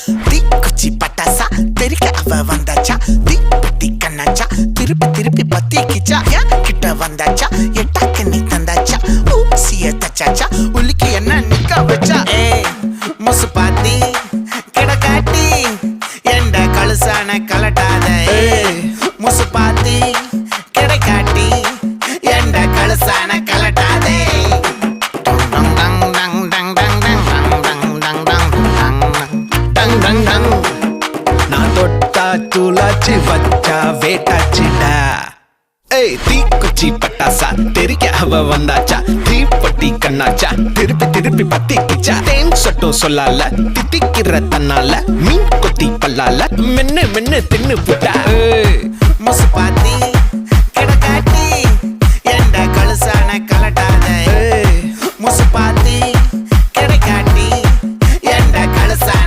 தீக்குச்சி பட்டாசா தெரிக்க அவ வந்தாச்சா, தீப்பெட்டி கண்ணாச்சா திருப்பி திருப்பி பத்திக்கிச்சா, கிட்ட வந்தாச்சா எட்டாக்கு நீ தந்தாச்சா, ஊசிய தச்சாச்சா உலுக்கி என்ன நிக்க வச்சா. முசு பாத்தி கிடக்காட்டி எந்த கழுசான கலட்டாத, முசு பாத்தி கிடைக்காட்டி எந்த கழுசான கலட்டாதே. நான் தொட்டா தூளாச்சு வச்சா வேட்டாச்சுடா. தீக்குச்சி பட்டாசா தெரிக்க அவ வந்தாச்சா, தீப்பட்டி கண்ணாச்சா திருப்பி திருப்பி பத்திக்கிச்சா, தேன் சொட்டும் சொல்லால தித்திக்கிற தன்னால மீன் கொத்தி பல்லால மென்னு மென்னு தின்னு புட்டா. முசு பாத்தி